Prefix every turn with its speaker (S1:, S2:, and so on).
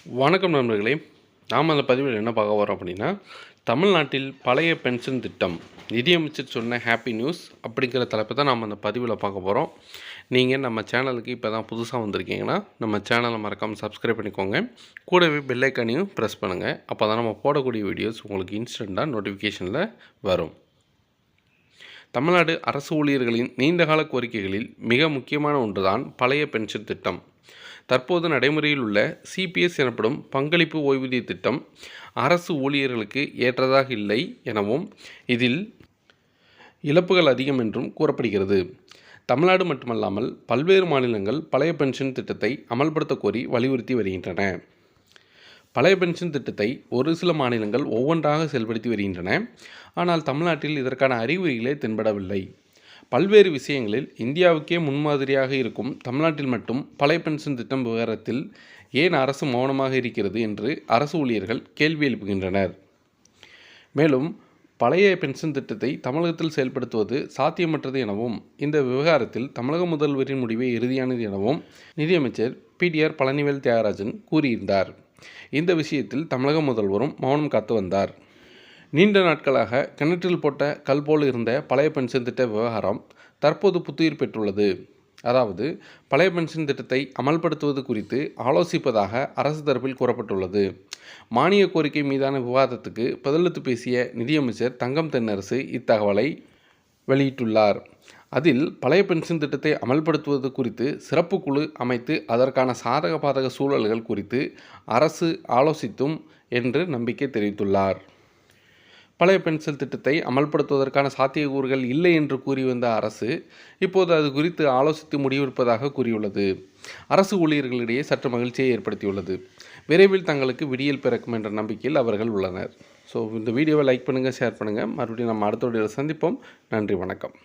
S1: வணக்கம் நண்பர்களே. நாம் அந்த பதிவில் என்ன பார்க்க போகிறோம் அப்படின்னா, தமிழ்நாட்டில் பழைய பென்ஷன் திட்டம் நிதியமைச்சர் சொன்ன ஹாப்பி நியூஸ் அப்படிங்கிற தலைப்பை தான் நாம் அந்த பதிவில் பார்க்க போகிறோம். நீங்கள் நம்ம சேனலுக்கு இப்போ தான் புதுசாக வந்திருக்கீங்கன்னா நம்ம சேனலை மறக்காமல் சப்ஸ்கிரைப் பண்ணிக்கோங்க. கூடவே பெல் ஐக்கானையும் ப்ரெஸ் பண்ணுங்கள். அப்போ தான் நம்ம போடக்கூடிய வீடியோஸ் உங்களுக்கு இன்ஸ்டண்ட்டாக நோட்டிஃபிகேஷனில் வரும். தமிழ்நாடு அரசு ஊழியர்களின் நீண்டகால கோரிக்கைகளில் மிக முக்கியமான ஒன்றுதான் பழைய பென்ஷன் திட்டம். தற்போது நடைமுறையில் உள்ள சிபிஎஸ் எனப்படும் பங்களிப்பு ஓய்வூதிய திட்டம் அரசு ஊழியர்களுக்கு ஏற்றதாக இல்லை எனவும் இதில் இழப்புகள் அதிகம் என்றும் கூறப்படுகிறது. தமிழ்நாடு மட்டுமல்லாமல் பல்வேறு மாநிலங்கள் பழைய பென்ஷன் திட்டத்தை அமல்படுத்த கோரி வலியுறுத்தி வருகின்றன. பழைய பென்ஷன் திட்டத்தை ஒரு சில மாநிலங்கள் ஒவ்வொன்றாக செயல்படுத்தி வருகின்றன. ஆனால் தமிழ்நாட்டில் இதற்கான அறிகுறிகளே தென்படவில்லை. பல்வேறு விஷயங்களில் இந்தியாவுக்கே முன்மாதிரியாக இருக்கும் தமிழ்நாட்டில் மட்டும் பழைய பென்ஷன் திட்டம் விவகாரத்தில் ஏன் அரசு மௌனமாக இருக்கிறது என்று அரசு ஊழியர்கள் கேள்வி எழுப்புகின்றனர். மேலும் பழைய பென்ஷன் திட்டத்தை தமிழகத்தில் செயல்படுத்துவது சாத்தியமற்றது எனவும் இந்த விவகாரத்தில் தமிழக முதல்வரின் முடிவே இறுதியானது எனவும் நிதியமைச்சர் பிடிஆர் பழனிவேல் தியாகராஜன் கூறியிருந்தார். இந்த விஷயத்தில் தமிழக முதல்வரும் மௌனம் காத்து வந்தார். நீண்ட நாட்களாக கிணற்றில் போட்ட கல் போல் இருந்த பழைய பென்ஷன் திட்ட விவகாரம் தற்போது புத்துயிர் பெற்றுள்ளது. அதாவது பழைய பென்ஷன் திட்டத்தை அமல்படுத்துவது குறித்து ஆலோசிப்பதாக அரசு தரப்பில் கூறப்பட்டுள்ளது. மானிய கோரிக்கை மீதான விவாதத்துக்கு பதிலளித்து பேசிய நிதியமைச்சர் தங்கம் தென்னரசு இத்தகவலை வெளியிட்டுள்ளார். அதில் பழைய பென்ஷன் திட்டத்தை அமல்படுத்துவது குறித்து சிறப்பு குழு அமைத்து அதற்கான சாதக பாதக சூழல்கள் குறித்து அரசு ஆலோசித்தும் என்று நம்பிக்கை தெரிவித்துள்ளார். பழைய பென்ஷன் திட்டத்தை அமல்படுத்துவதற்கான சாத்தியக்கூறுகள் இல்லை என்று கூறி வந்த அரசு இப்போது அது குறித்து ஆலோசித்து முடிவெடுப்பதாக கூறியுள்ளது. அரசு ஊழியர்களிடையே சற்று மகிழ்ச்சியை ஏற்படுத்தியுள்ளது. விரைவில் தங்களுக்கு விடியல் பிறக்கும் என்ற நம்பிக்கையில் அவர்கள் உள்ளனர். ஸோ இந்த வீடியோவை லைக் பண்ணுங்கள், ஷேர் பண்ணுங்கள். மறுபடியும் நம்ம அடுத்த வீடியோவில் சந்திப்போம். நன்றி, வணக்கம்.